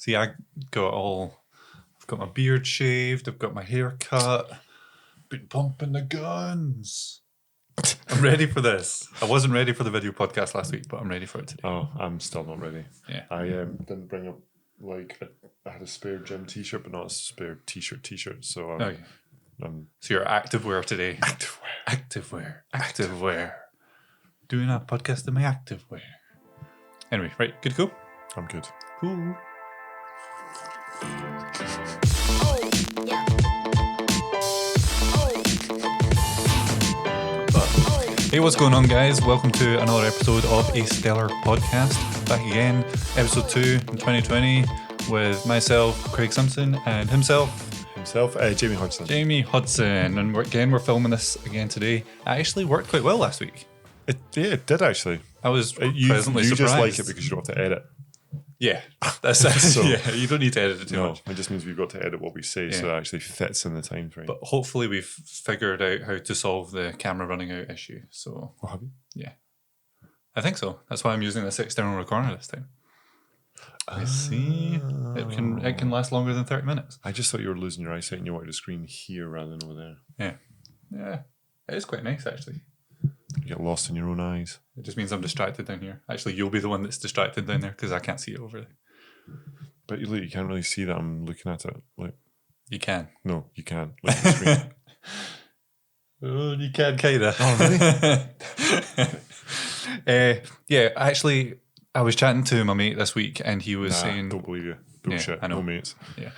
See, I've got my beard shaved, I've got my hair cut, been pumping the guns. I'm ready for this. I wasn't ready for the video podcast last week, but I'm ready for it today. Oh, I'm still not ready. Yeah. I didn't bring up, I had a spare gym t-shirt, but not a spare t-shirt. So So you're activewear today. Activewear. Doing a podcast in my activewear. Anyway, right, good to go? I'm good. Cool. Hey, what's going on, guys? Welcome to another episode of A Stellar Podcast. Back again, episode 2 in 2020 with myself, Craig Simpson, and himself, Jamie Hudson. And we're filming this again today. It actually worked quite well last week. It did actually. I was You pleasantly surprised. just like it because you don't have to edit. Yeah, that's So- yeah. You don't need to edit it too No, much. it just means we've got to edit what we say, so it actually fits in the time frame. But hopefully we've figured out how to solve the camera running out issue. So Oh, have you? yeah, I think so. That's why I'm using this external recorder this time. I see. It can last longer than 30 minutes. I just thought you were losing your eyesight and you wanted a screen here rather than over there. Yeah, it is quite nice actually. You get lost in your own eyes. It just means I'm distracted down here. Actually, you'll be the one that's distracted down there because I can't see it over there. But you can't really see that I'm looking at it. Like, You can. no, you can't. Look at the screen. Oh, you can kinda. Oh, really? Yeah, actually, I was chatting to my mate this week, and he was saying, don't believe you. Bullshit. I know. No mates. yeah,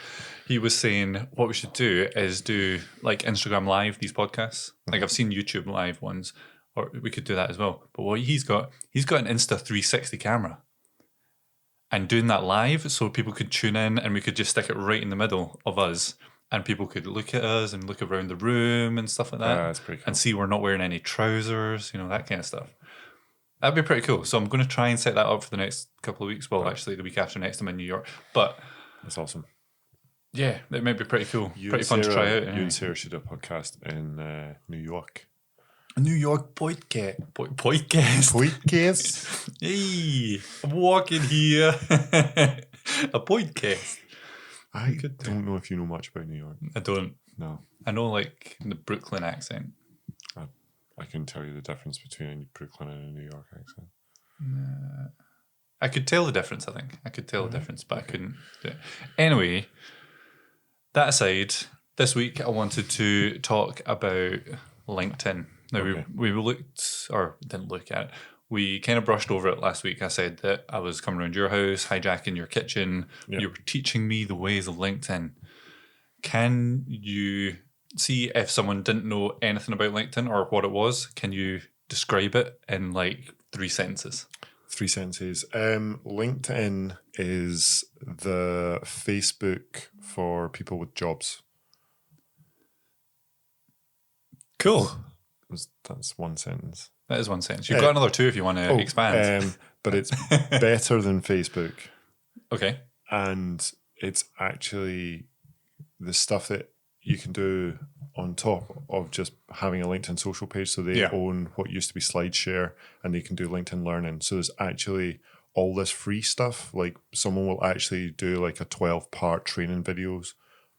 he was saying what we should do is do like Instagram Live these podcasts. Like I've seen YouTube Live ones, or we could do that as well. But what he's got an Insta 360 camera. And doing that live so people could tune in and we could just stick it right in the middle of us and people could look at us and look around the room and stuff like that. That's pretty cool. And see we're not wearing any trousers, that kind of stuff. That'd be pretty cool. So I'm going to try and set that up for the next couple of weeks. Well, actually the week after next I'm in New York. But That's awesome. yeah, it might be pretty cool. Pretty fun to try out. You and Sarah should do a podcast in New York. A New York podcast. Podcast. Podcast? Hey, I'm walking here. A podcast. I don't know if you know much about New York. I don't. No. I know like the Brooklyn accent. I couldn't tell you the difference between a Brooklyn and a New York accent. I could tell the difference, I think. I could tell the difference, but I couldn't do it. Anyway, that aside, this week I wanted to talk about LinkedIn. Now, we didn't look at it. We kind of brushed over it last week. I said that I was coming around your house, hijacking your kitchen. Yeah. You were teaching me the ways of LinkedIn. Can you see if someone didn't know anything about LinkedIn or what it was? Can you describe it in like 3 sentences? 3 sentences. LinkedIn is the Facebook for people with jobs. Cool. That's 1 sentence. That is 1 sentence. You've got another 2 if you want to expand. But it's better than Facebook. Okay. And it's actually the stuff that you can do on top of just having a LinkedIn social page. So they own what used to be SlideShare and they can do LinkedIn Learning. So there's actually all this free stuff. Like someone will actually do like a 12-part training videos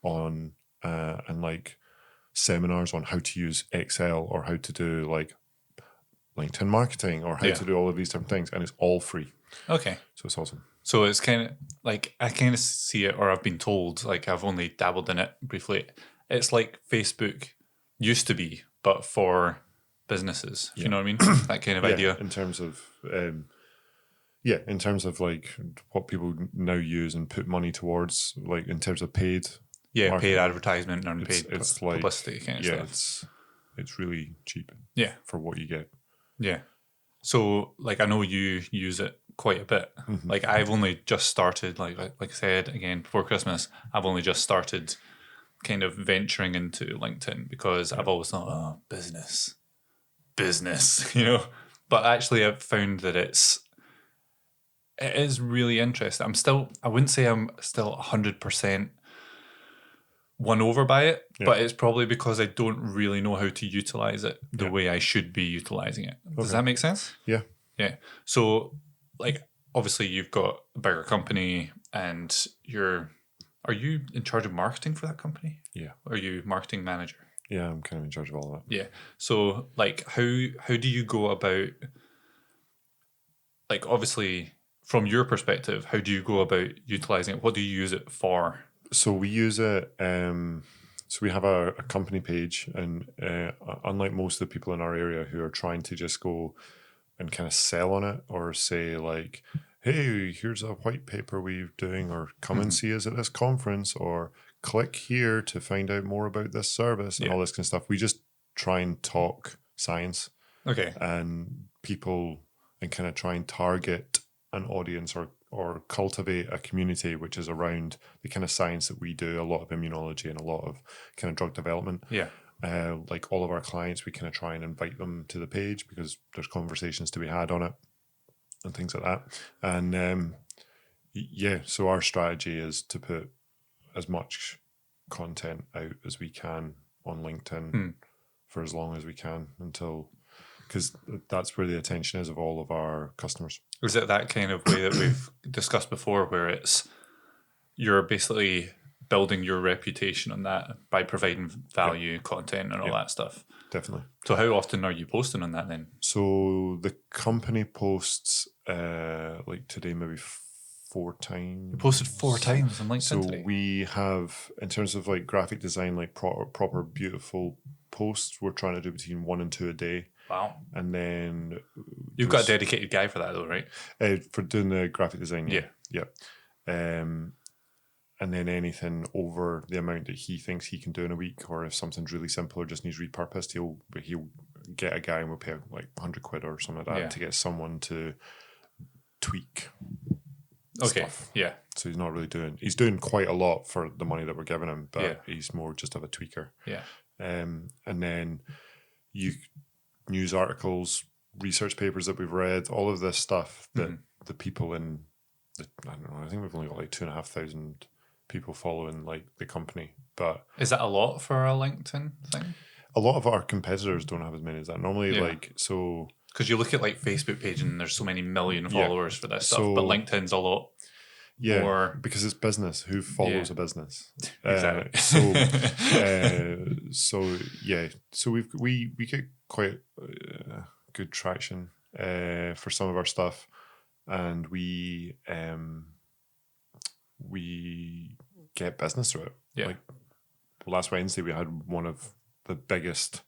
on and like seminars on how to use Excel or how to do like LinkedIn marketing or how to do all of these different things. And it's all free. Okay. So it's awesome. So it's kind of like, I kind of see it, or I've been told, like I've only dabbled in it briefly. It's like Facebook used to be, but for businesses. If you know what I mean? That kind of idea. In terms of, in terms of like what people now use and put money towards, like in terms of paid. Yeah, marketing. paid advertisement and unpaid it's like, publicity kind of stuff. It's really cheap. Yeah. For what you get. Yeah. So like I know you use it quite a bit. Mm-hmm. Like I've only just started, like I said again before Christmas, I've only just started kind of venturing into LinkedIn because I've always thought, business, But actually I've found that it is really interesting. I wouldn't say I'm still 100% won over by it, but it's probably because I don't really know how to utilize it the way I should be utilizing it. Does that make sense? Yeah. Yeah. So like obviously you've got a bigger company and are you in charge of marketing for that company? Yeah. Or are you marketing manager? Yeah, I'm kind of in charge of all of that. Yeah. So like how do you go about, like, obviously from your perspective, how do you go about utilizing it? What do you use it for? So we use it. So we have a company page, and unlike most of the people in our area who are trying to just go and kind of sell on it or say like, hey, here's a white paper we're doing, or come and see us at this conference, or click here to find out more about this service and all this kind of stuff. We just try and talk science and people and kind of try and target an audience or cultivate a community which is around the kind of science that we do, a lot of immunology and a lot of kind of drug development. Yeah. Like all of our clients, we kind of try and invite them to the page because there's conversations to be had on it and things like that. And so our strategy is to put as much content out as we can on LinkedIn for as long as we can until, because that's where the attention is of all of our customers. Is it that kind of way that we've discussed before, where it's you're basically building your reputation on that by providing value content and all that stuff? Definitely. So how often are you posting on that then? So the company posts like today maybe 4 times. You posted 4 times on LinkedIn So today. we have, in terms of like graphic design, like proper beautiful posts, we're trying to do between 1 and 2 a day. Wow. And then You've got a dedicated guy for that though, right? For doing the graphic design, yeah. And then anything over the amount that he thinks he can do in a week, or if something's really simple or just needs repurposed, he'll get a guy and we'll pay like £100 or something like that to get someone to tweak stuff. Yeah. So he's doing quite a lot for the money that we're giving him, but he's more just of a tweaker. Yeah. And then news articles, research papers that we've read, all of this stuff that the people in I don't know, I think we've only got like 2,500 people following like the company. But is that a lot for a LinkedIn thing? A lot of our competitors don't have as many as that. Normally because you look at like Facebook page and there's so many million followers for this stuff, but LinkedIn's a lot more, because it's business. Who follows a business? Exactly. So we get quite good traction for some of our stuff, and we get business through it. Yeah. Like last Wednesday, we had one of the biggest,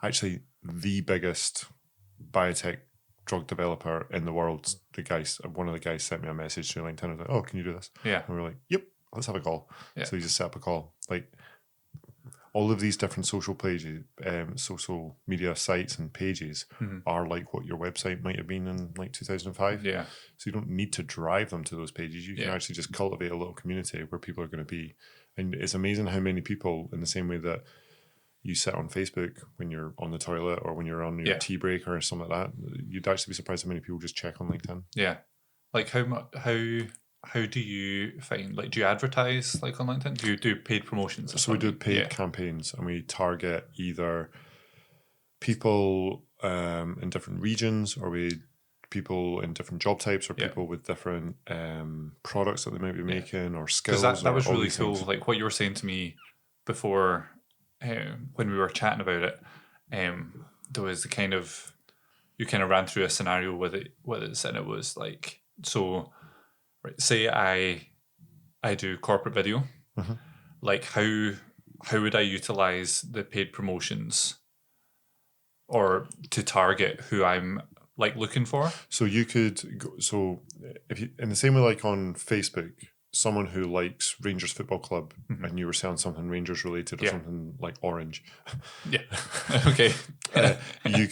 actually the biggest biotech drug developer in the world. One of the guys sent me a message through LinkedIn. I was like, "Oh, can you do this?" Yeah. And we were like, "Yep, let's have a call." Yeah. So we just set up a call. Like all of these different social pages, social media sites and pages are like what your website might have been in like 2005. Yeah. So you don't need to drive them to those pages. You can actually just cultivate a little community where people are going to be. And it's amazing how many people, in the same way that you sit on Facebook when you're on the toilet or when you're on your tea break or something like that, you'd actually be surprised how many people just check on LinkedIn. Yeah. Like how do you find, like, do you advertise like on LinkedIn? Do you do paid promotions? So we do paid campaigns, and we target either people in different regions, or people in different job types, or people with different products that they might be making, or skills. Because that was really cool. Like what you were saying to me before when we were chatting about it, there was the kind of, you kind of ran through a scenario with it, and it was like, so right, say I do corporate video, like how would I utilize the paid promotions or to target who I'm like looking for? So you could if you, in the same way, like on Facebook, someone who likes Rangers Football Club and you were selling something Rangers related or something like orange. Yeah. Okay. You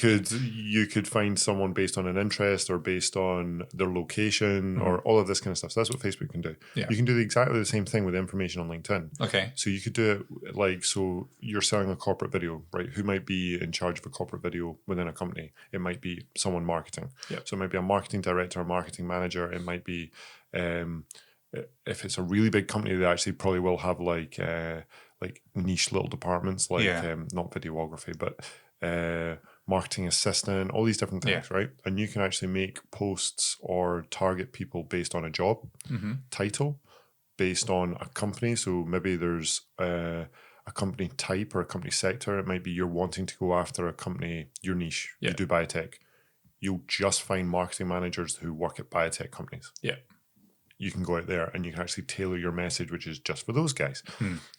could find someone based on an interest or based on their location or all of this kind of stuff. So that's what Facebook can do. Yeah. You can do exactly the same thing with information on LinkedIn. Okay. So you could do it like, so you're selling a corporate video, right? Who might be in charge of a corporate video within a company? It might be someone marketing. Yeah. So it might be a marketing director, a marketing manager. It might be, if it's a really big company, they actually probably will have like niche little departments, like not videography, but marketing assistant, all these different things, right? And you can actually make posts or target people based on a job title, based on a company. So maybe there's a company type or a company sector. It might be you're wanting to go after a company, your niche. You do biotech. You'll just find marketing managers who work at biotech companies. Yeah. You can go out there and you can actually tailor your message, which is just for those guys.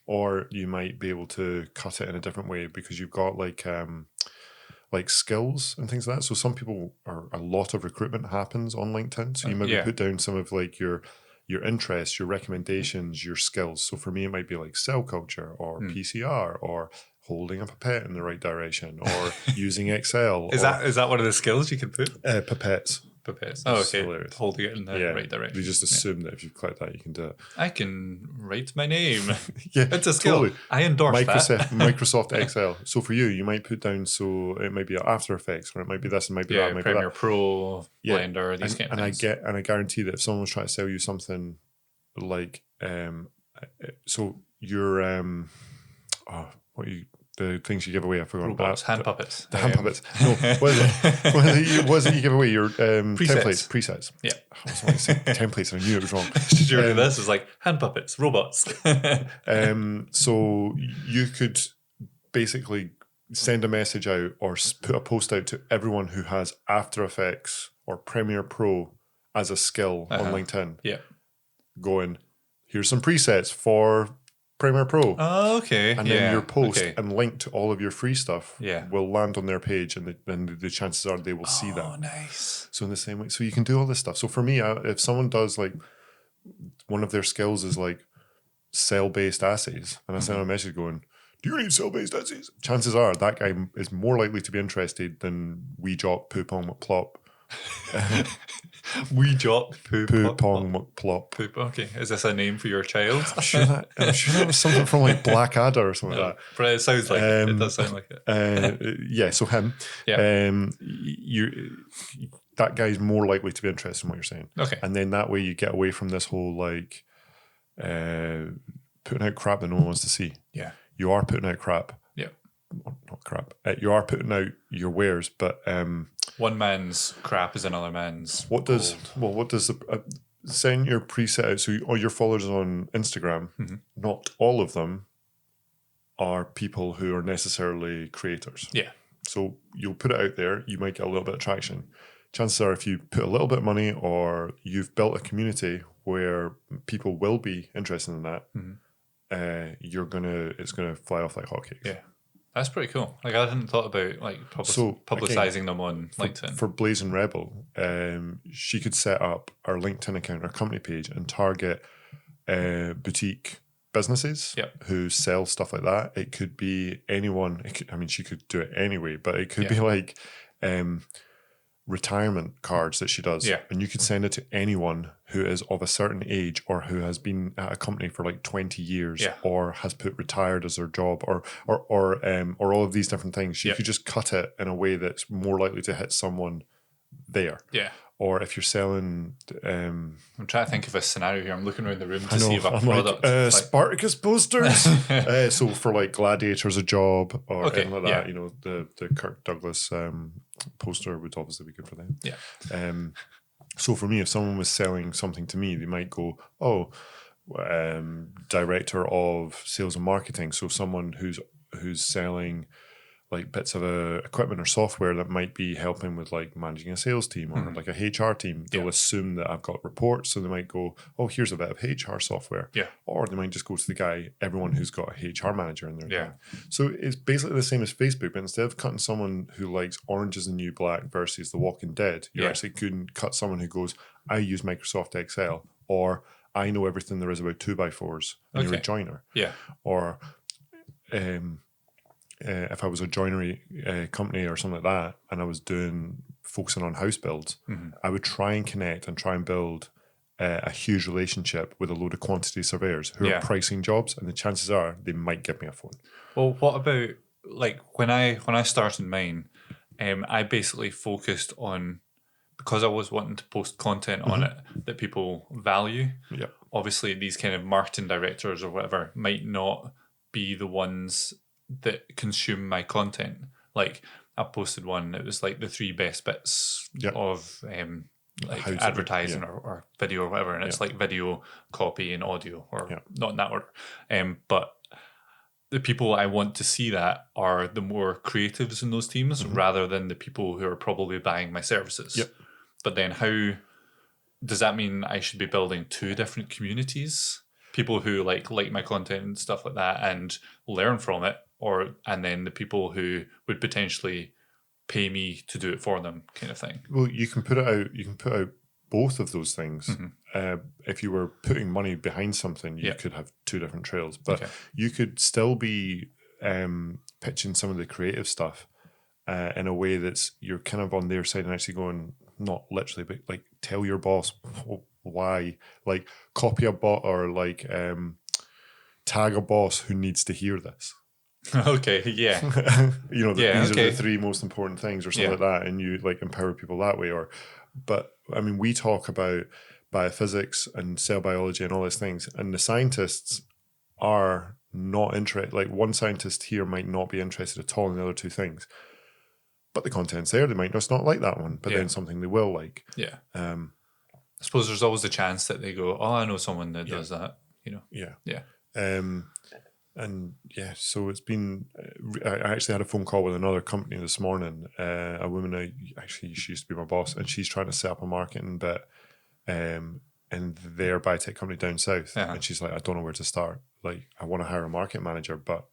Or you might be able to cut it in a different way because you've got like skills and things like that. So some people a lot of recruitment happens on LinkedIn. So you maybe put down some of like your interests, your recommendations, your skills. So for me, it might be like cell culture or PCR or holding a pipette in the right direction or using Excel. Is that one of the skills you can put? Pipettes. Pipettes. Oh, okay. Hilarious. Holding it in the right direction. We just assume that if you click that, you can do it. I can write my name. Yeah, it's a skill. Totally. I endorse that. Microsoft Excel. So for you might put down, so it might be After Effects, or it might be this, and might be that, it might Premiere be that. Pro, Blender, these kind of things. I guarantee that if someone was trying to sell you something like, so your the things you give away, I forgot. Robots, hand puppets. The hand puppets. No, what is it you give away? Your presets. Yeah. I was going to say templates, and I knew it was wrong. Did you read this? It's like hand puppets, robots. So you could basically send a message out or put a post out to everyone who has After Effects or Premiere Pro as a skill on LinkedIn. Yeah. Going, here's some presets for Premiere Pro. Oh, okay. And then your post and link to all of your free stuff will land on their page, and the chances are they will see that. Oh, nice. So in the same way, so you can do all this stuff. So for me, if someone does like, one of their skills is like cell-based assays, and I send a message going, do you need cell-based assays? Chances are that guy is more likely to be interested than wee jot poo pong plop. Wee jot poo pong plop. Okay, is this a name for your child? I'm sure that was something from like Blackadder or something like that. But it sounds like it. It does sound like it. Yeah, so him. Yeah. That guy's more likely to be interested in what you're saying. Okay. And then that way you get away from this whole like putting out crap that no one wants to see. Yeah. You are putting out crap. Yeah. Not crap. You are putting out your wares, but one man's crap is another man's. What does send your preset out? So all your followers on Instagram, not all of them are people who are necessarily creators. Yeah. So you'll put it out there. You might get a little bit of traction. Chances are, if you put a little bit of money or you've built a community where people will be interested in that, it's gonna fly off like hotcakes. Yeah. That's pretty cool. Like, I hadn't thought about like publicizing them on LinkedIn. For Blazing Rebel, she could set up our LinkedIn account, our company page, and target boutique businesses who sell stuff like that. It could be anyone. She could do it anyway, but it could be like retirement cards that she does. Yeah. And you could send it to anyone who is of a certain age or who has been at a company for like 20 years or has put retired as their job or all of these different things. You could just cut it in a way that's more likely to hit someone there. Yeah. Or if you're selling... I'm trying to think of a scenario here. I'm looking around the room to see if a product... Like, Spartacus posters! So for like Gladiator's a job or anything like that, the Kirk Douglas poster would obviously be good for them. Yeah. So for me, if someone was selling something to me, they might go, director of sales and marketing. So someone who's selling like bits of equipment or software that might be helping with like managing a sales team or like a HR team. They'll assume that I've got reports, so they might go, here's a bit of HR software. Yeah. Or they might just go to everyone who's got a HR manager in there. Yeah. So it's basically the same as Facebook, but instead of cutting someone who likes Orange is the New Black versus The Walking Dead, you actually couldn't cut someone who goes, I use Microsoft Excel, or I know everything there is about 2x4s, and you're a joiner. Yeah. Or if I was a joinery company or something like that, and I was focusing on house builds, I would try and connect and try and build a huge relationship with a load of quantity surveyors who are pricing jobs, and the chances are they might give me a phone. Well, what about like when I started mine, I basically focused on, because I was wanting to post content on it that people value. Yeah. Obviously, these kind of marketing directors or whatever might not be the ones that consume my content. Like I posted one. It was like the 3 best bits of like advertising or video or whatever, and it's like video, copy, and audio, or not in that order. But the people I want to see that are the more creatives in those teams, rather than the people who are probably buying my services. Yep. But then how does that mean I should be building 2 different communities? People who like my content and stuff like that and learn from it, and then the people who would potentially pay me to do it for them, kind of thing. Well, you can put it out. You can put out both of those things. If you were putting money behind something, you could have 2 different trails, but you could still be pitching some of the creative stuff in a way that's you're kind of on their side and actually going, not literally, but like tell your boss why, like copy a bot or like tag a boss who needs to hear this. Okay, yeah. These are the 3 most important things or something like that, and you like empower people that way. But I mean, we talk about biophysics and cell biology and all these things, and the scientists are not interested. Like one scientist here might not be interested at all in the other 2 things, but the content's there. They might just not like that one, but then something they will like. Yeah. I suppose there's always a chance that they go, oh, I know someone that does that, Yeah. And so it's been. I actually had a phone call with another company this morning. A woman, she used to be my boss, and she's trying to set up a marketing bit in their biotech company down south. And she's like, I don't know where to start. Like, I want to hire a market manager, but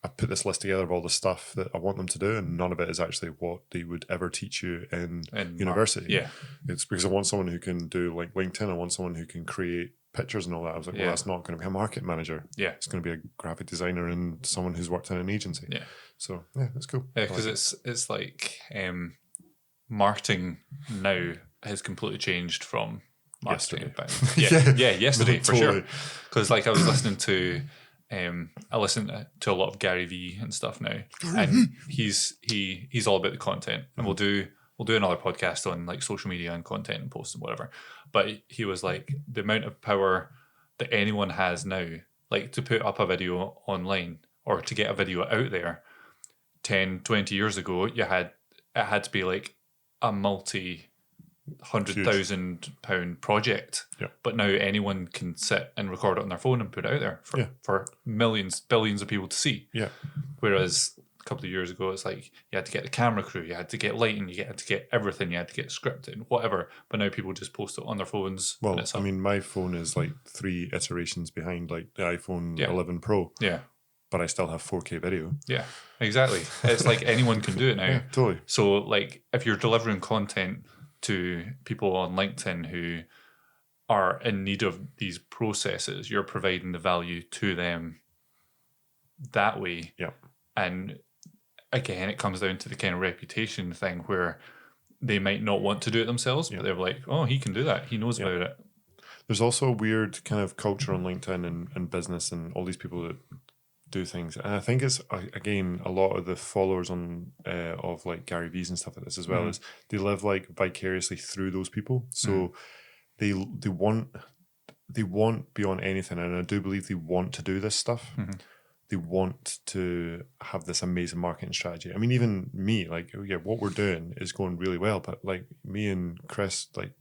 I put this list together of all the stuff that I want them to do, and none of it is actually what they would ever teach you in university. It's because I want someone who can do like LinkedIn. I want someone who can create pictures and all that. I was like, well, that's not going to be a market manager. It's going to be a graphic designer and someone who's worked in an agency. So that's cool. Because it's like marketing now has completely changed from marketing. Yesterday for sure. Because like I was listening to I listen to a lot of Gary Vee and stuff now, and he's all about the content, and we'll do another podcast on like social media and content and posts and whatever. But he was like, the amount of power that anyone has now, like to put up a video online or to get a video out there 10, 20 years ago, it had to be like a multi-100,000 project. But now anyone can sit and record it on their phone and put it out there for millions, billions of people to see. Whereas a couple of years ago, it's like you had to get the camera crew, you had to get lighting, you had to get everything, you had to get scripting, whatever. But now people just post it on their phones. Well, I mean, my phone is like 3 iterations behind like the iPhone 11 Pro. But I still have 4K video. Yeah, exactly. It's like anyone can do it now. Totally. So like if you're delivering content to people on LinkedIn who are in need of these processes, you're providing the value to them that way. And again, it comes down to the kind of reputation thing where they might not want to do it themselves, but they're like, oh, he can do that. He knows about it. There's also a weird kind of culture on LinkedIn and business and all these people that do things. And I think it's, again, a lot of the followers on of like Gary V's and stuff like this as well, is they live like vicariously through those people. So they want beyond anything, and I do believe they want to do this stuff. They want to have this amazing marketing strategy. I mean, even me, like, what we're doing is going really well, but like me and Chris, like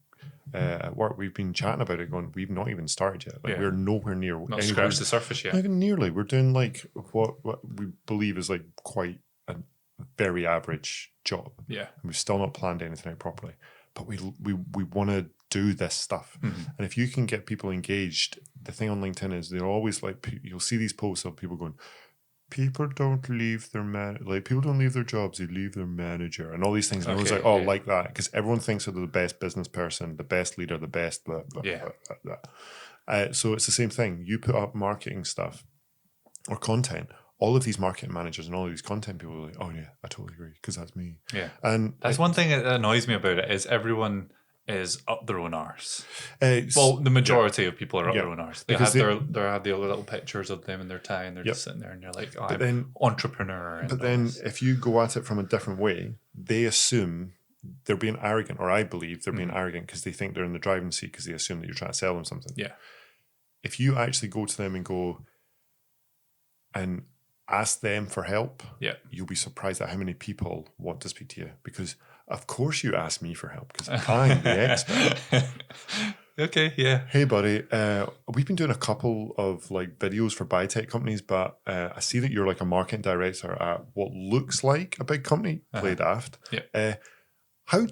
at work, we've been chatting about it, going, we've not even started yet. Like we're nowhere near, not scratched the surface yet. Not even nearly. We're doing like what we believe is like quite a very average job. And we've still not planned anything out properly, but we want to do this stuff. And if you can get people engaged, the thing on LinkedIn is they're always like, you'll see these posts of people going, people don't leave their people don't leave their jobs, they leave their manager, and all these things. And everyone's like, oh, like that, because everyone thinks they're the best business person, the best leader, the best blah, blah, blah, blah. So it's the same thing. You put up marketing stuff or content, all of these marketing managers and all of these content people are like, oh yeah, I totally agree, because that's me. And that's one thing that annoys me about it, is everyone is up their own arse. Well, the majority of people are up their own arse. They have their little pictures of them in their tie, and they're just sitting there, and you're like, oh, I'm an entrepreneur. But then if you go at it from a different way, they assume they're being arrogant, or I believe they're being arrogant because they think they're in the driving seat because they assume that you're trying to sell them something. If you actually go to them and go, and ask them for help, Yeah. you'll be surprised at how many people want to speak to you, because of course you ask me for help because I'm the expert. Okay, yeah. Hey buddy, we've been doing a couple of like videos for biotech companies, but I see that you're like a marketing director at what looks like a big company, Play Daft. Yeah. How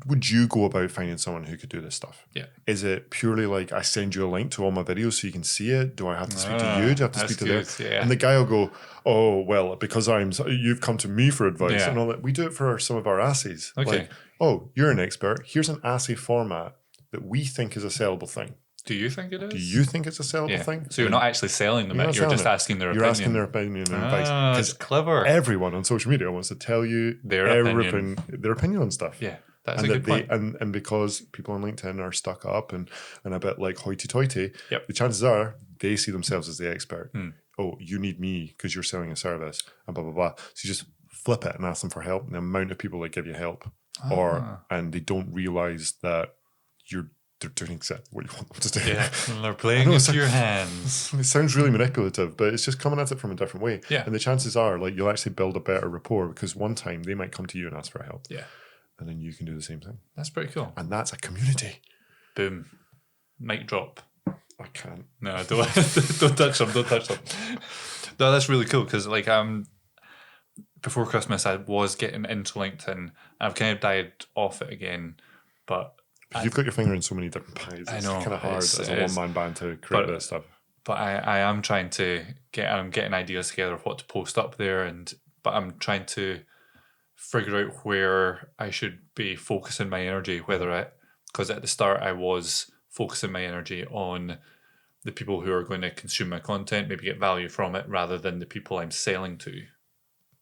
would you go about finding someone who could do this stuff? Yeah. Is it purely like I send you a link to all my videos so you can see it? Do I have to speak to you? Do I have to speak to them? Yeah. And the guy will go, oh, well, because you've come to me for advice and all that. We do it for some of our assays. Okay. Like, oh, you're an expert. Here's an assay format that we think is a sellable thing. Do you think it is? Do you think it's a sellable thing? So you're not actually selling them, you're just asking their opinion. You're asking their opinion and advice. That's clever. Everyone on social media wants to tell you their opinion on stuff. Yeah, that's a good point. And because people on LinkedIn are stuck up and a bit like hoity-toity, Yep. the chances are they see themselves as the expert. Oh, you need me because you're selling a service and blah, blah, blah. So you just flip it and ask them for help. And the amount of people that give you help and they don't realize that they're doing exactly what you want them to do. Yeah, and they're playing into your hands. It sounds really manipulative, but it's just coming at it from a different way. Yeah. And the chances are, like, you'll actually build a better rapport because one time they might come to you and ask for help. Yeah. And then you can do the same thing. That's pretty cool. And that's a community. Boom. Mic drop. I can't. No, don't touch them. Don't touch them. No, that's really cool because, like, before Christmas, I was getting into LinkedIn. I've kind of died off it again, but you've got your finger in so many different pies. It's kind of hard as a one-man band to create this stuff. But I am trying to I'm getting ideas together of what to post up there, but I'm trying to figure out where I should be focusing my energy, because at the start I was focusing my energy on the people who are going to consume my content, maybe get value from it, rather than the people I'm selling to,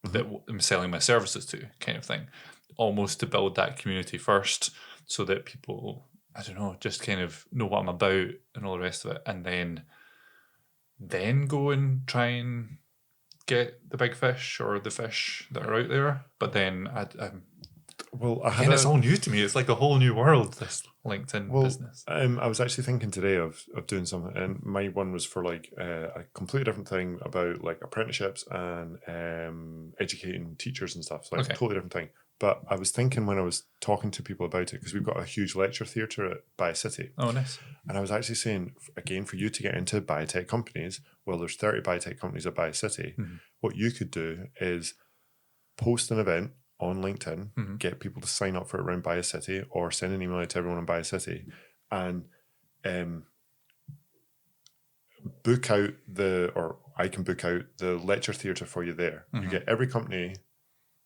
that I'm selling my services to, kind of thing. Almost to build that community first, so that people, I don't know, just kind of know what I'm about and all the rest of it, and then go and try and get the big fish or the fish that are out there. But then it's all new to me. It's like a whole new world, this LinkedIn business. I was actually thinking today of doing something, and my one was for like a completely different thing about like apprenticeships and educating teachers and stuff. So like a totally different thing. But I was thinking when I was talking to people about it, because we've got a huge lecture theatre at BioCity. Oh, nice. And I was actually saying, again, for you to get into biotech companies, well, there's 30 biotech companies at BioCity. What you could do is post an event on LinkedIn, get people to sign up for it around BioCity, or send an email out to everyone on BioCity, and book out I can book out the lecture theatre for you there. You get every company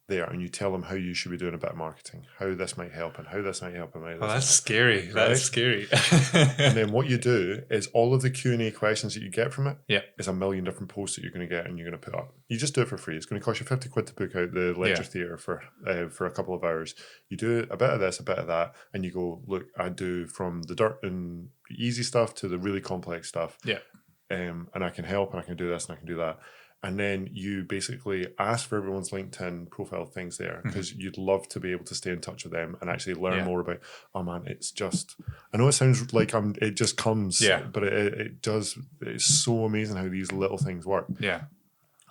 there, and you tell them how you should be doing a bit of marketing, how this might help, and how this might help. And that's scary. Right? That's scary. And then what you do is all of the Q&A questions that you get from it is a million different posts that you're going to get and you're going to put up. You just do it for free. It's going to cost you 50 quid to book out the lecture theatre for a couple of hours. You do a bit of this, a bit of that, and you go, look, I do from the dirt and easy stuff to the really complex stuff. Yeah. And I can help, and I can do this, and I can do that. And then you basically ask for everyone's LinkedIn profile things there, because you'd love to be able to stay in touch with them and actually learn more about, oh man, it's just, I know it sounds like it just comes, but it does, it's so amazing how these little things work. Yeah.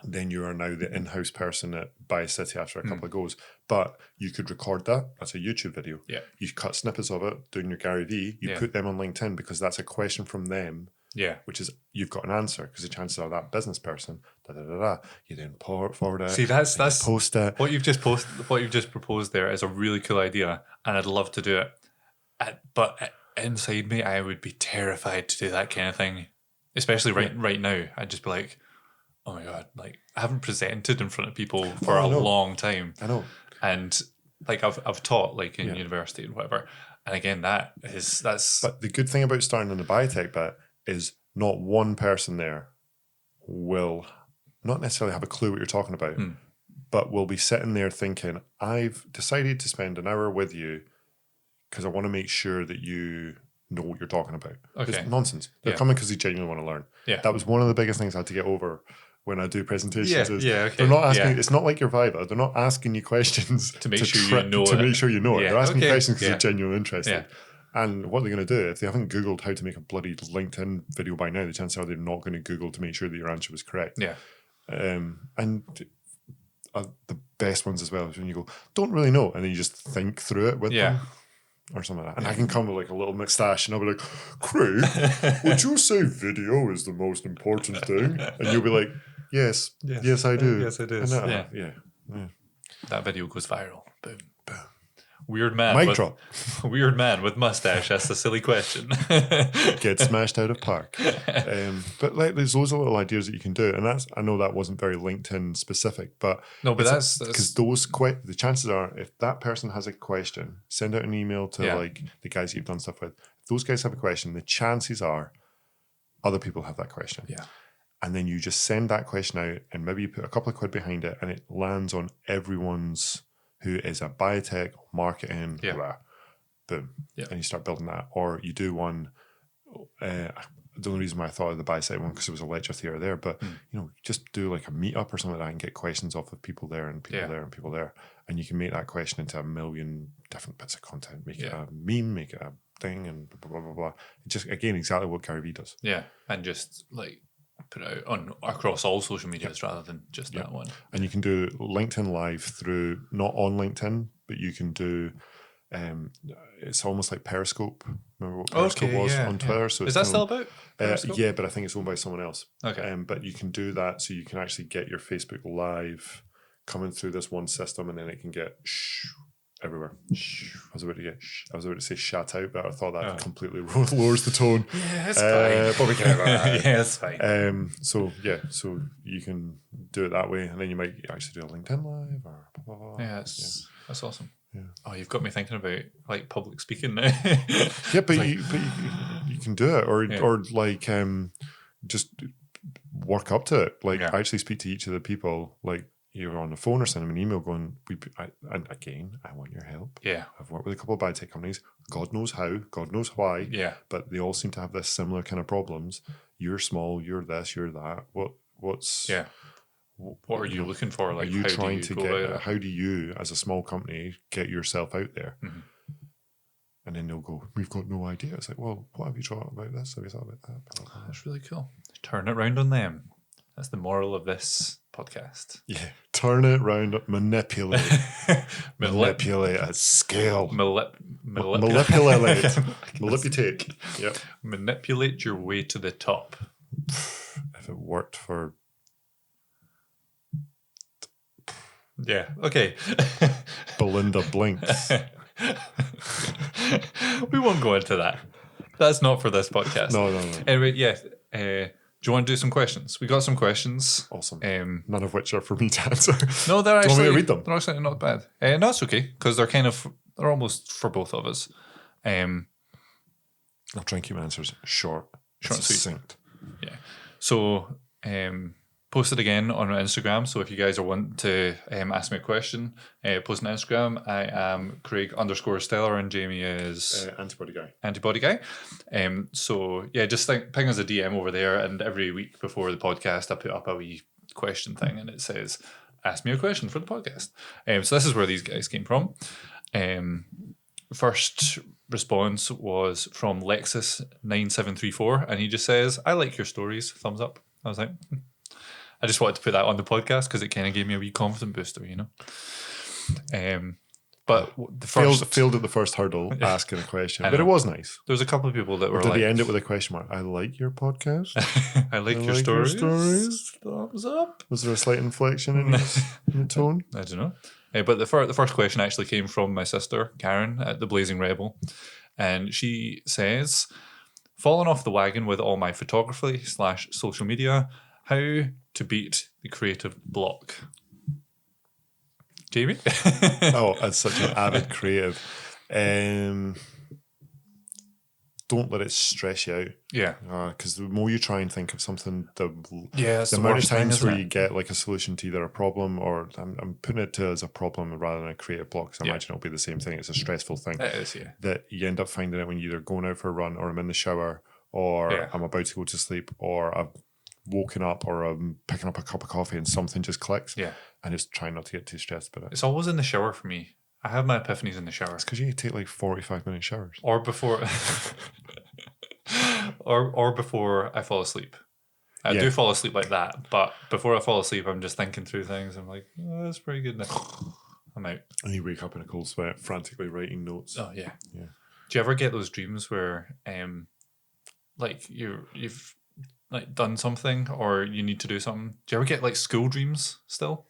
Then you are now the in-house person at BioCity after a couple of goes. But you could record that. That's a YouTube video. Yeah. You cut snippets of it, doing your Gary Vee. You put them on LinkedIn, because that's a question from them. Yeah, which is you've got an answer, because the chances are that business person, you then forward it. See, that's post it. What you've just proposed there is a really cool idea, and I'd love to do it. But inside me, I would be terrified to do that kind of thing, especially right now. I'd just be like, oh my god, like I haven't presented in front of people for a long time. I know, and like I've taught like in university and whatever, and again that's. But the good thing about starting in the biotech bit is not one person there will not necessarily have a clue what you're talking about, but will be sitting there thinking, I've decided to spend an hour with you because I want to make sure that you know what you're talking about. Okay. It's nonsense. They're coming because they genuinely want to learn. Yeah. That was one of the biggest things I had to get over when I do presentations. Okay. They're not asking, it's not like your Viva. They're not asking you questions to make sure you know it. Make sure you know it. They're asking you questions because they're genuinely interested. Yeah. And what they're going to do, if they haven't Googled how to make a bloody LinkedIn video by now, the chances are they're not going to Google to make sure that your answer was correct. Yeah. And the best ones as well is when you go, don't really know, and then you just think through it with them. Or something like that. And I can come with like a little moustache and I'll be like, Craig, would you say video is the most important thing? And you'll be like, yes, I do. Yes, it is. And Yeah. That video goes viral. Boom, boom. Weird man. Mic drop. Weird man with mustache. That's a silly question. Get smashed out of park. But like, there's loads of little ideas that you can do, and I know that wasn't very LinkedIn specific, but no, but that's because the chances are, if that person has a question, send out an email to like the guys you've done stuff with. If those guys have a question, the chances are other people have that question. Yeah. And then you just send that question out, and maybe you put a couple of quid behind it, and it lands on everyone's who is a biotech, marketing, blah, boom. Yeah. And you start building that. Or you do one, the only reason why I thought of the biotech one, because it was a lecture theatre there, but just do like a meetup or something like that and get questions off of people there and people there and people there. And you can make that question into a million different bits of content. Make it a meme, make it a thing, and blah, blah, blah, blah. Just, again, exactly what Gary Vee does. Yeah. And just like put it out on across all social medias rather than just that one. And you can do LinkedIn Live through, not on LinkedIn, but you can do, it's almost like Periscope. Remember what Periscope was on Twitter? So is that still about Periscope? Yeah, but I think it's owned by someone else. Okay. But you can do that, so you can actually get your Facebook Live coming through this one system, and then it can get everywhere. I was about to say shout out, but I thought that completely lowers the tone. Yeah, it's fine. But we can have that. Yeah, it's fine. So you can do it that way, and then you might actually do a LinkedIn Live or blah, blah, blah. Yeah, that's awesome. Yeah. Oh, you've got me thinking about like public speaking now. Yeah, but you can do it, or like just work up to it. Like actually speak to each of the people, like you're on the phone or send them an email going, and again, I want your help. Yeah. I've worked with a couple of biotech companies. God knows how, God knows why. Yeah. But they all seem to have this similar kind of problems. You're small, you're this, you're that. What's what are you looking for? Like, are you how trying do you to go get? about it? How do you, as a small company, get yourself out there? Mm-hmm. And then they'll go, we've got no idea. It's like, well, what have you thought about this? Have you thought about that? That's really cool. Turn it round on them. That's the moral of this podcast. Yeah, turn it round, manipulate, manipulate at scale, manipulate, manipulate. Yep, manipulate your way to the top. If it worked for, okay. Belinda Blinks. We won't go into that. That's not for this podcast. No. Anyway, do you want to do some questions? We got some questions. Awesome. None of which are for me to answer. No, they're actually. Do you want me to read them? They're actually not bad. No, it's okay because they're almost for both of us. I'll try and keep my answers short and sweet. Succinct. Yeah. So, post it again on our Instagram. So if you guys are wanting to ask me a question, post on Instagram. I am Craig_Stellar and Jamie is Antibody Guy. So yeah, just ping us a DM over there, and every week before the podcast, I put up a wee question thing, and it says, "Ask me a question for the podcast." So this is where these guys came from. First response was from Lexus9734, and he just says, "I like your stories. Thumbs up." I was like, I just wanted to put that on the podcast because it kind of gave me a wee confidence booster, you know. But the first failed at the first hurdle, asking a question, but it was nice. There was a couple of people that were Did they end it with a question mark? I like your podcast. I like your stories. Thumbs up. Was there a slight inflection in the tone? I don't know. But the first question actually came from my sister Karen at the Blazing Rebel, and she says, "Falling off the wagon with all my photography/social media. How to beat the creative block?" Jamie? Oh, as such an avid creative. Don't let it stress you out. Yeah. Because the more you try and think of something, the the amount of times where you get like a solution to either a problem, or I'm putting it to as a problem rather than a creative block, because I imagine it'll be the same thing. It's a stressful thing. It is, yeah. That you end up finding it when you're either going out for a run, or I'm in the shower, or I'm about to go to sleep, or I've woken up, or I'm picking up a cup of coffee and something just clicks. Yeah. And just trying not to get too stressed about it. It's always in the shower for me. I have my epiphanies in the shower. It's because you take like 45-minute showers. Or before or before I fall asleep. I do fall asleep like that, but before I fall asleep, I'm just thinking through things. I'm like, oh, that's pretty good now. I'm out. And you wake up in a cold sweat, frantically writing notes. Oh yeah. Yeah. Do you ever get those dreams where, like you've like done something or you need to do something? Do you ever get like school dreams still?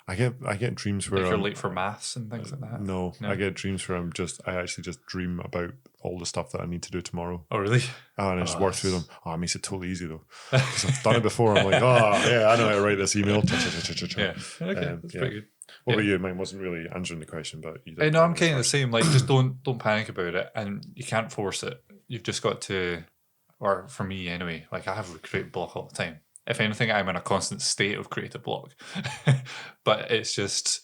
I get dreams where Like you're late for maths and things like that. No, I get dreams where I actually just dream about all the stuff that I need to do tomorrow. Oh really? And I just work through them. Oh, it makes it totally easy though. Because I've done it before. I'm like, oh yeah, I know how to write this email. Yeah. Okay, that's pretty good. What about you? Mine wasn't really answering the question, but you did. No, I'm kind of the same. Like, just don't panic about it, and you can't force it. You've just got to, or for me anyway. Like, I have a creative block all the time. If anything, I'm in a constant state of creative block. But it's just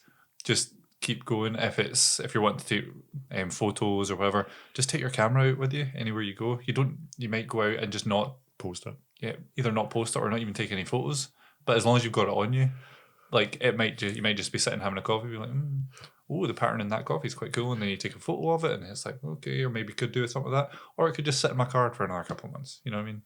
keep going. If you're wanting to take photos or whatever, just take your camera out with you anywhere you go. You might go out and just not post it. Yeah, either not post it or not even take any photos. But as long as you've got it on you. Like you might just be sitting having a coffee, be like, oh, the pattern in that coffee is quite cool, and then you take a photo of it, and it's like, okay, or maybe could do something with that, or it could just sit in my card for another couple of months. You know what I mean?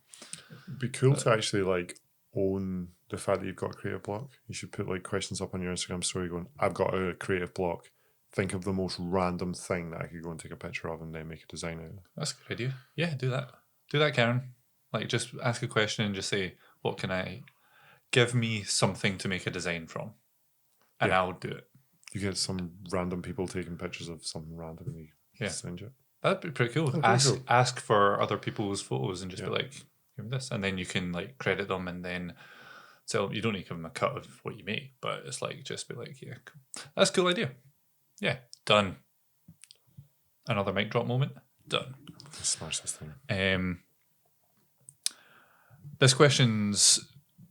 It'd be cool to actually like own the fact that you've got a creative block. You should put like questions up on your Instagram story going, I've got a creative block. Think of the most random thing that I could go and take a picture of and then make a design out of. That's a good idea. Yeah, do that, Karen. Like, just ask a question and just say, what can I... Give me something to make a design from, and I'll do it. You get some random people taking pictures of something randomly. Send it. That'd be pretty cool. Ask for other people's photos and just be like, give me this, and then you can like credit them, and then so you don't need to give them a cut of what you make, but it's like just be like, yeah, cool. That's a cool idea. Yeah, done. Another mic drop moment. Done. Smash this thing.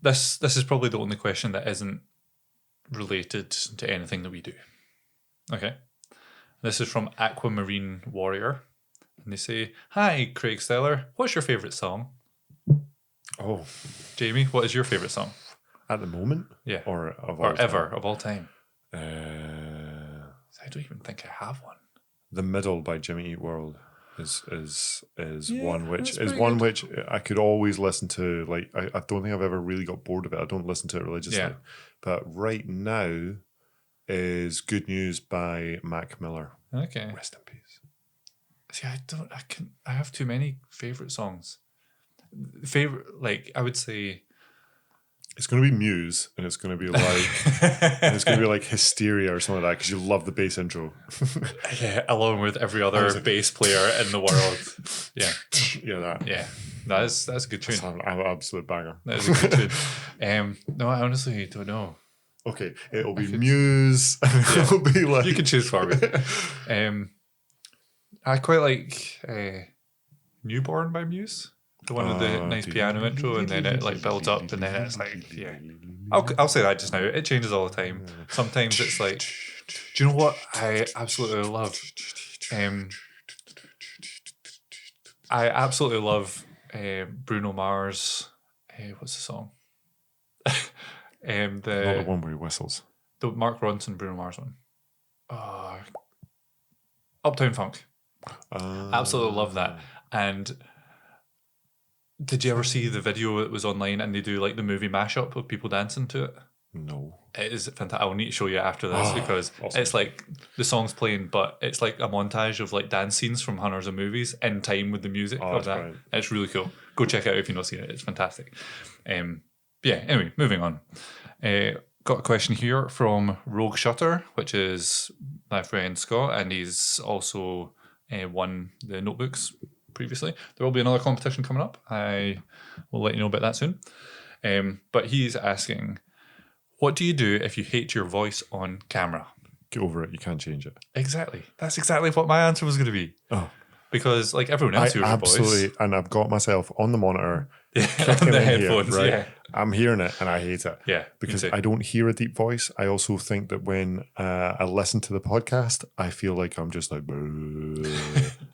This is probably the only question that isn't related to anything that we do. Okay. This is from Aquamarine Warrior. And they say, hi, Craig Steller. What's your favourite song? Oh. Jamie, what is your favourite song? At the moment? Yeah. Or of all time? I don't even think I have one. The Middle by Jimmy Eat World is one which I could always listen to. Like I don't think I've ever really got bored of it. I don't listen to it religiously. Yeah. But right now is Good News by Mac Miller. Okay. Rest in peace. See, I have too many favourite songs. I would say it's going to be Muse, and it's going to be like Hysteria or something like that, because you love the bass intro. Yeah, along with every other bass player in the world. Yeah, that. Yeah, that's a good tune. That's an absolute banger. That is a good tune. No, I honestly don't know. Okay, it'll be Muse. It'll be like you can choose for me. I quite like Newborn by Muse. The one with the nice piano intro, and then it like builds up, and then it's like, yeah. I'll say that just now. It changes all the time. Sometimes it's like, do you know what I absolutely love? I absolutely love Bruno Mars. What's the song? Not the one where he whistles. The Mark Ronson Bruno Mars one. Uptown Funk. Absolutely love that. And did you ever see the video that was online and they do like the movie mashup of people dancing to it? No. It is fantastic. I'll need to show you after this because awesome. It's like the song's playing, but it's like a montage of like dance scenes from hundreds of movies in time with the music of that. Right. It's really cool. Go check it out if you've not seen it. It's fantastic. Anyway, moving on. Got a question here from Rogue Shutter, which is my friend Scott, and he's also won the notebooks previously. There will be another competition coming up. I will let you know about that soon. But he's asking, what do you do if you hate your voice on camera? Get over it. You can't change it. Exactly. That's exactly what my answer was going to be. Oh. Because like everyone else hears your voice. Absolutely. And I've got myself on the monitor. On the headphones, here, right? Yeah. I'm hearing it and I hate it. Yeah. Because I don't hear a deep voice. I also think that when I listen to the podcast, I feel like I'm just like,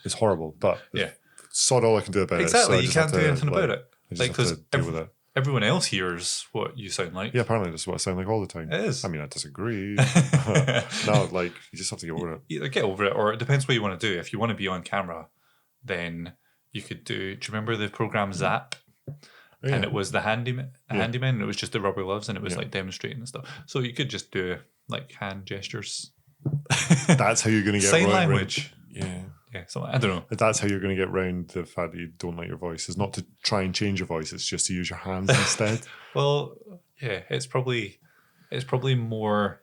it's horrible. But yeah, sod all I can do about it. Exactly. You can't do anything about it. Because deal with it. Everyone else hears what you sound like. Yeah, apparently that's what I sound like all the time. It is. I mean, I disagree. No, like, you just have to get over it. Either get over it, or it depends what you want to do. If you want to be on camera, then you could do you remember the program Zap? and it was the handyman, and it was just the rubber gloves, and it was like demonstrating and stuff. So you could just do like hand gestures. That's how you're going to get sign language. Yeah. So I don't know. That's how you're going to get round the fact that you don't like your voice. Is not to try and change your voice. It's just to use your hands instead. Well, yeah, it's probably more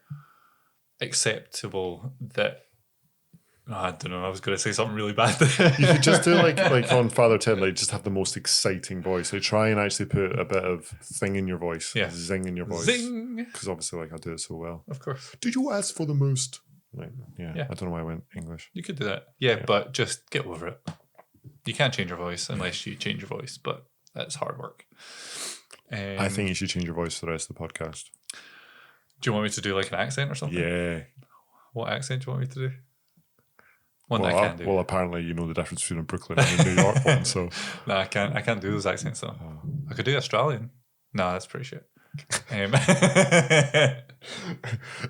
acceptable that. I don't know. I was going to say something really bad there. You could just do like on Father Ted, like just have the most exciting voice. Like try and actually put a bit of thing in your voice, zing in your voice. Zing. Because obviously, like I do it so well. Of course. Did you ask for the most? Like, I don't know why I went English. You could do that. Yeah, but just get over it. You can't change your voice unless you change your voice, but that's hard work. I think you should change your voice for the rest of the podcast. Do you want me to do like an accent or something? Yeah. What accent do you want me to do? One well, that I can do. Well, apparently you know the difference between a Brooklyn and a New York one, so. No, I can't do those accents though. I could do Australian. No, that's pretty shit.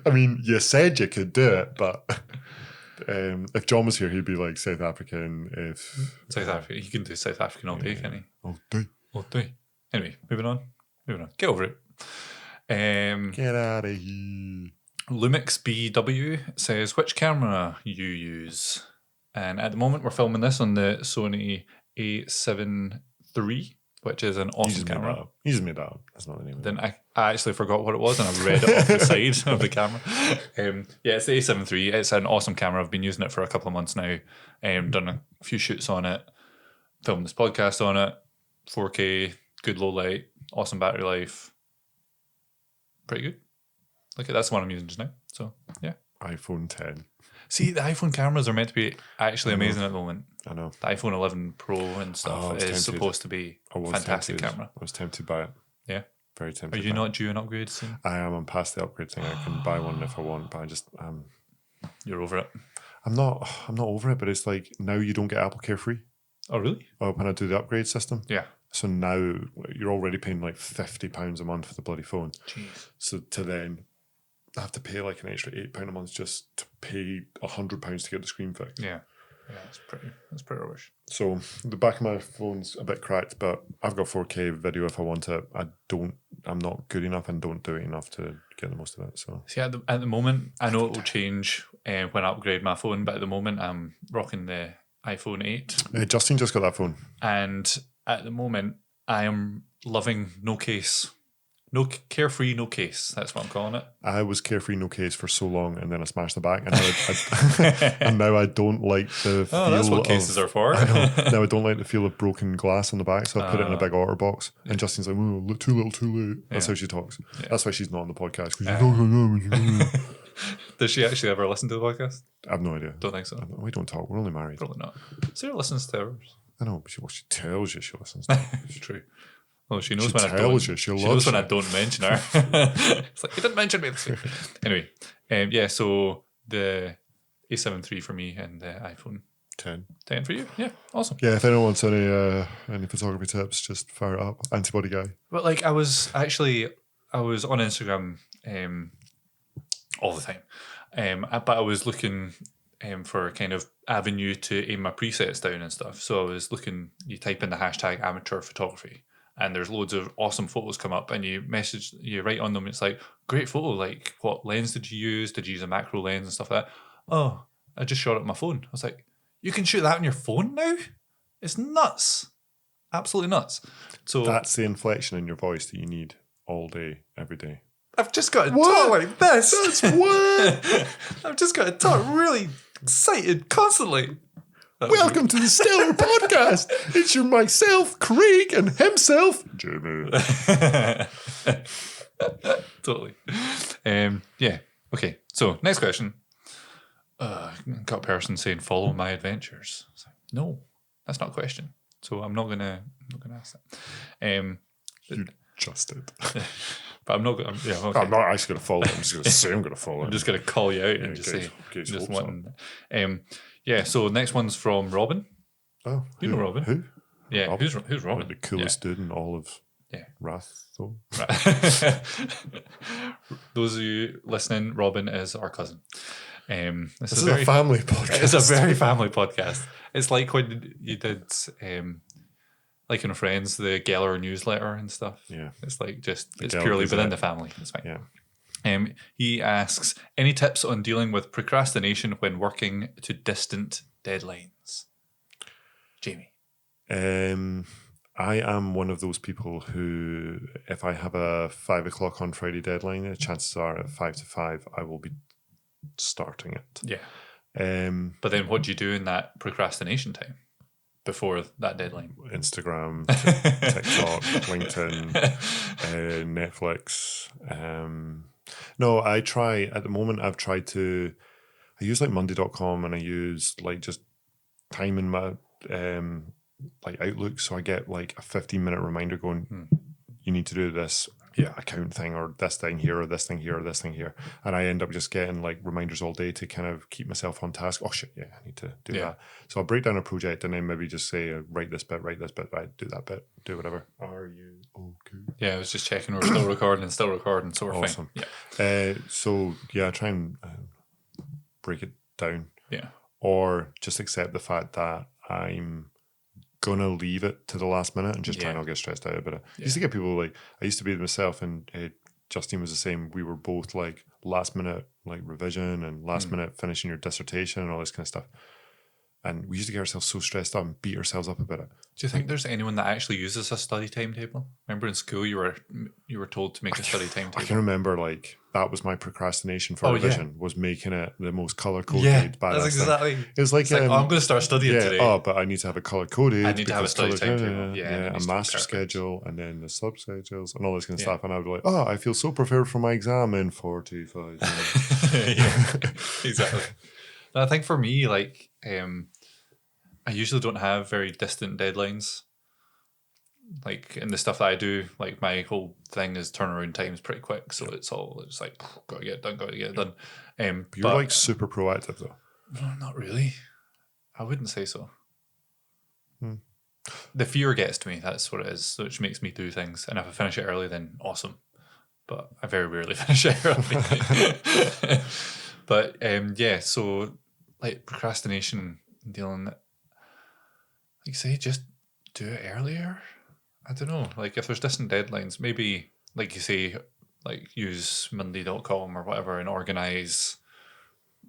I mean, you said you could do it, but if John was here, he'd be like South African. If South Africa, he can do South African all day, can he? All day. Anyway, moving on. Get over it. Get out of here. Lumix BW says, which camera you use? And at the moment, we're filming this on the Sony A7 III, which is an awesome camera. You just made that up. That's not the name of it. Then I actually forgot what it was, and I read it off the side of the camera. It's the A7 III. It's an awesome camera. I've been using it for a couple of months now. Done a few shoots on it, filmed this podcast on it. 4K, good low light, awesome battery life. Pretty good. Look, that's the one I'm using just now. So, yeah. iPhone 10. See, the iPhone cameras are meant to be actually amazing at the moment. I know. The iPhone 11 Pro and stuff is supposed to be a fantastic camera. I was tempted by it. Yeah. Very tempted. Are you not due an upgrade soon? I am. I'm past the upgrade thing. I can buy one if I want, but I just... You're over it? I'm not over it, but it's like now you don't get Apple Care free. Oh, really? When I do the upgrade system. Yeah. So now you're already paying like £50 a month for the bloody phone. Jeez. So to then... I have to pay like an extra £8 a month just to pay £100 to get the screen fixed. Yeah, that's pretty rubbish. So the back of my phone's a bit cracked, but I've got 4K video if I want it. I'm not good enough and don't do it enough to get the most of it. So see, at the moment, I know it will change when I upgrade my phone, but at the moment I'm rocking the iPhone 8. Justin just got that phone, and at the moment I am loving no case. No carefree, no case. That's what I'm calling it. I was carefree, no case for so long, and then I smashed the back, and and now I don't like the feel. That's what cases are for. I know. Now I don't like the feel of broken glass on the back, so I put it in a big otter box. And Justin's like, "Oh, too little, too late." That's how she talks. Yeah. That's why she's not on the podcast. Does she actually ever listen to the podcast? I have no idea. Don't think so. We don't talk. We're only married. Probably not. Sarah listens to ours. I know, but she tells you she listens to it. It's true. Well, she knows she when I don't. She knows when I don't mention her. It's like, you didn't mention me this week. Anyway, so the A7 III for me and the iPhone 10 for you. Yeah, awesome. Yeah, if anyone wants any photography tips, just fire it up. Antibody guy. But like I was on Instagram all the time, but I was looking for a kind of avenue to aim my presets down and stuff. So I was looking. You type in the hashtag amateur photography, and there's loads of awesome photos come up, and you write on them. It's like, great photo. Like, what lens did you use? Did you use a macro lens and stuff like that? Oh, I just shot it on my phone. I was like, you can shoot that on your phone now? It's nuts. Absolutely nuts. So that's the inflection in your voice that you need all day, every day. I've just got to talk like this. That's what? I've just got to talk really excited constantly. Welcome to the Stellar Podcast. It's your myself, Craig, and himself, Jimmy. Totally. Yeah. Okay. So next question. Got a person saying, "Follow my adventures." Like, no, that's not a question. So I'm not gonna ask that. You just did. But I'm not going. Yeah. Okay. I'm not actually gonna follow. I'm just gonna say I'm gonna follow. I'm just gonna call you out and just say. Just one. Yeah, so next one's from Robin. Oh, you know Robin? Who? Yeah, Robin? Who's Robin? Like the coolest dude in all of Rathdrum. Those of you listening, Robin is our cousin. This is a family podcast. It's a very family podcast. It's like when you did like in Friends, the Geller newsletter and stuff. Yeah. It's like just it's Geller purely within Gazette. the family. It's fine. Yeah. He asks, any tips on dealing with procrastination when working to distant deadlines? Jamie. I am one of those people who, if I have a 5 o'clock on Friday deadline, the chances are at 5 to 5, I will be starting it. Yeah. But then what do you do in that procrastination time before that deadline? Instagram, TikTok, LinkedIn, Netflix. No, I try, at the moment, I use like Monday.com, and I use like just time in my like Outlook, so I get like a 15-minute reminder going, you need to do this account thing, or this thing here, or this thing here, or this thing here, and I end up just getting like reminders all day to kind of keep myself on task. Oh shit, yeah, I need to do that. So I'll break down a project and then maybe just say, write this bit, right, do that bit, do whatever. Are you okay? Yeah, I was just checking we're still recording, so we're Awesome. fine. Yeah. So yeah, I try and break it down. Yeah. Or just accept the fact that I'm gonna leave it to the last minute and just try not to get stressed out about it. I used to get people like, I used to be myself, and Justine was the same. We were both like last minute like revision and last minute finishing your dissertation and all this kind of stuff. And we used to get ourselves so stressed up and beat ourselves up about it. Do you think there's anyone that actually uses a study timetable? Remember in school you were told to make a study timetable? I can remember like that was my procrastination for revision, was making it the most color coded. Yeah, that's exactly. It was like, I'm going to start studying today. Oh, but I need to have it color coded. I need to have a study timetable. A master schedule, and then the sub schedules and all this kind of stuff. And I would be like, oh, I feel so prepared for my exam in 45 minutes. Yeah, exactly. And I think for me, like, I usually don't have very distant deadlines. Like in the stuff that I do, like my whole thing is turnaround time is pretty quick, so it's like gotta get it done. You're like super proactive though. No, not really. I wouldn't say so. The fear gets to me. That's what it is, which makes me do things. And if I finish it early, then awesome. But I very rarely finish it early. But yeah, so like procrastination, dealing, like you say, just do it earlier. I don't know. Like if there's distant deadlines, maybe like you say, like use Monday.com or whatever and organize.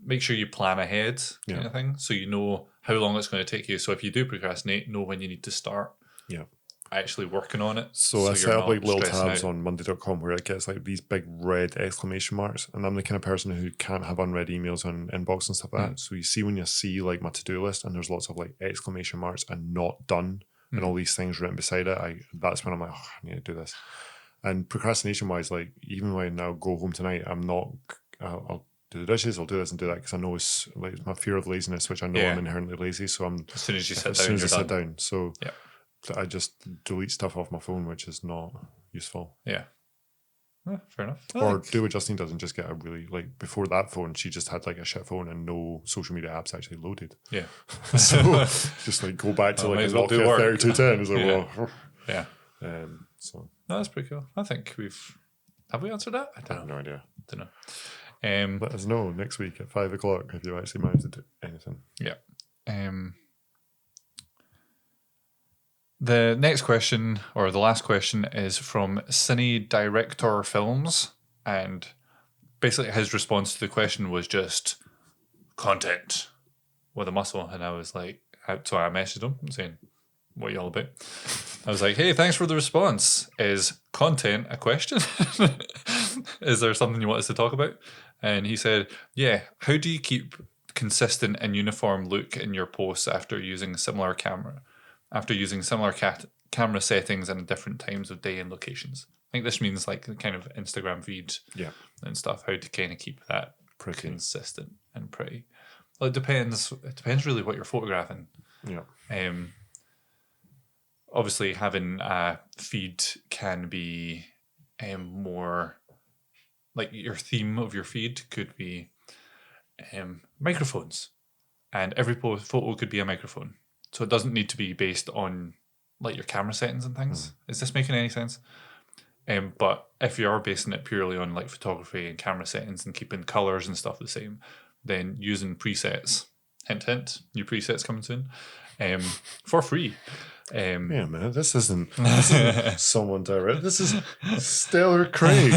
Make sure you plan ahead, kind of thing, so you know how long it's going to take you. So if you do procrastinate, know when you need to start. Yeah. Actually working on it. So I set up like little tabs on Monday.com where it gets like these big red exclamation marks, and I'm the kind of person who can't have unread emails on inbox and stuff like that. So you see when you see like my to-do list and there's lots of like exclamation marks and not done and all these things written beside it, that's when I'm like, oh, I need to do this. And procrastination wise, like even when I go home tonight, I'm not. I'll do the dishes, I'll do this and do that because I know it's my fear of laziness, which I know I'm inherently lazy. So I'm as soon as you sit down. So I just delete stuff off my phone, which is not useful. Yeah. Well, fair enough. Or do what Justine does and just get a really, like, before that phone, she just had like a shit phone and no social media apps actually loaded. Yeah. So just like go back to like a Nokia 3210. It's like, well, yeah. So no, that's pretty cool. I think have we answered that? I have no idea. Don't know. Let us know next week at 5 o'clock if you actually managed to do anything. Yeah. The next question, or the last question, is from Cine Director Films, and basically his response to the question was just content with a muscle, and I was like, so I messaged him saying, what are you all about? I was like, hey, thanks for the response. Is content a question? Is there something you want us to talk about? And he said, yeah, how do you keep consistent and uniform look in your posts after using similar camera settings and different times of day and locations? I think this means like the kind of Instagram feed and stuff, how to kind of keep that pretty consistent and pretty. Well, it depends really what you're photographing. Yeah. Obviously having a feed can be more like your theme of your feed could be microphones, and every photo could be a microphone. So it doesn't need to be based on like your camera settings and things. Is this making any sense? But if you are basing it purely on like photography and camera settings and keeping colors and stuff the same, then using presets, hint, new presets coming soon, for free, Wait a minute, this isn't someone direct. This is Stellar Craig.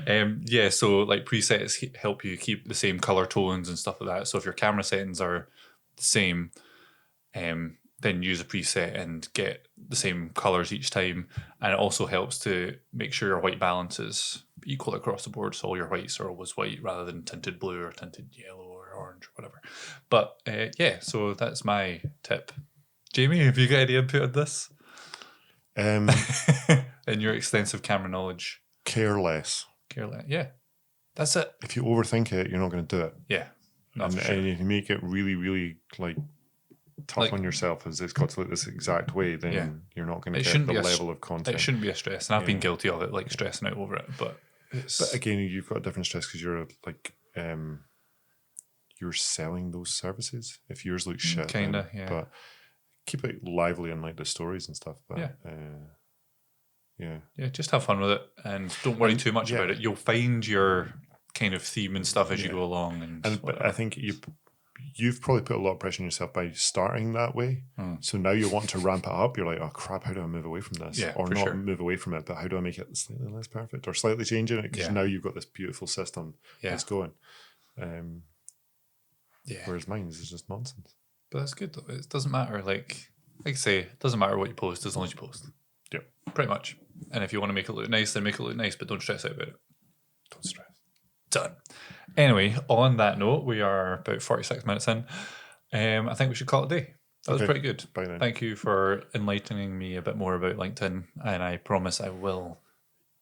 Yeah, so like presets help you keep the same color tones and stuff like that. So if your camera settings are the same, then use a preset and get the same colors each time. And it also helps to make sure your white balance is equal across the board. So all your whites are always white rather than tinted blue or tinted yellow or orange or whatever. But yeah, so that's my tip. Jamie, have you got any input on this? In your extensive camera knowledge? Care less. Yeah, that's it. If you overthink it, you're not going to do it. Yeah. And if you make it really, really like tough on yourself as it's got to look this exact way, then you're not going to get the level of content. It shouldn't be a stress. And I've been guilty of it, like stressing out over it. But again, you've got a different stress because you're like you're selling those services. If yours looks shit, kinda, yeah. But keep it lively and like the stories and stuff. But yeah, just have fun with it and don't worry too much about it. You'll find your kind of theme and stuff as you go along. But I think you've probably put a lot of pressure on yourself by starting that way. So now you want to ramp it up. You're like, oh crap, how do I move away from this? Yeah, or not move away from it, but how do I make it slightly less perfect or slightly changing it? Because now you've got this beautiful system that's going. Whereas mine is just nonsense. But that's good though. It doesn't matter. Like I say, it doesn't matter what you post as long as you post. Yep. Pretty much. And if you want to make it look nice, then make it look nice, but don't stress out about it. Don't stress. Done. Anyway, on that note, we are about 46 minutes in. I think we should call it a day. That was pretty good. Bye then. Thank you for enlightening me a bit more about LinkedIn, and I promise I will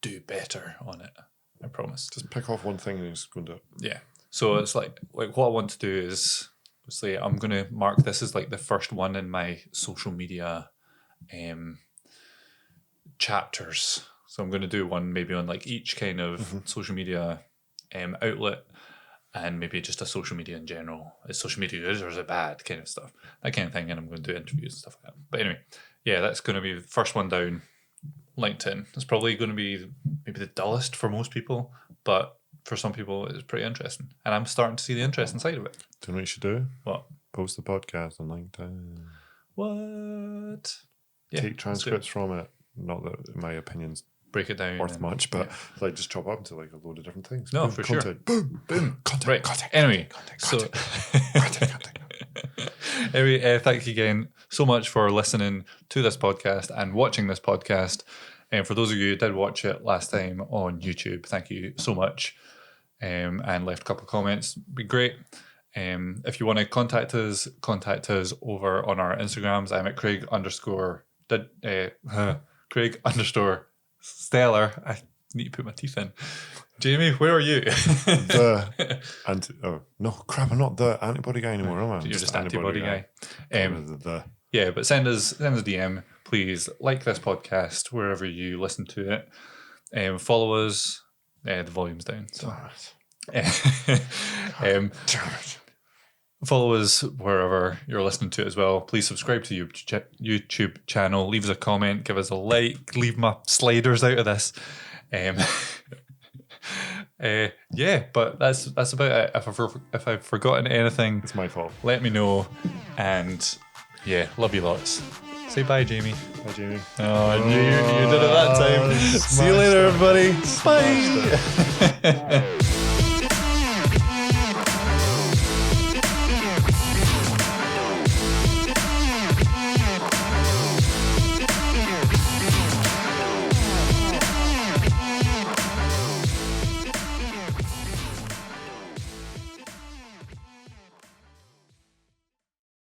do better on it. I promise. Just pick off one thing and just go and do it. Yeah. So it's like what I want to do is, obviously, I'm going to mark this as like the first one in my social media chapters. So I'm going to do one maybe on like each kind of social media outlet, and maybe just a social media in general. Is social media good or is it bad kind of stuff? That kind of thing. And I'm going to do interviews and stuff like that. But anyway, yeah, that's going to be the first one down. LinkedIn. It's probably going to be maybe the dullest for most people, but for some people it's pretty interesting. And I'm starting to see the interesting side of it. Do you know what you should do? What? Post the podcast on LinkedIn. What? Yeah, take transcripts from it. Not that my opinion's break it down worth much, but like just chop up into like a load of different things. No, boom, for content. sure. Boom, boom, content. Right. Content. Anyway, content. Anyway, thank you again so much for listening to this podcast and watching this podcast. And for those of you who did watch it last time on YouTube, thank you so much. And left a couple of comments. Be great. If you want to contact us over on our Instagrams. I'm at Craig_Stellar. I need to put my teeth in. Jamie, where are you? No, crap, I'm not the antibody guy anymore, am I? You're just antibody guy. The Yeah, but send us a DM. Please like this podcast wherever you listen to it. Follow us. The volume's down. So. Follow us wherever you're listening to it as well. Please subscribe to the YouTube channel. Leave us a comment. Give us a like. Leave my sliders out of this. Yeah, but that's about it. If I've forgotten anything, it's my fault. Let me know. And yeah, love you lots. Say bye, Jamie. Bye, Jamie. Oh, you did it that time. See you later, everybody. Bye.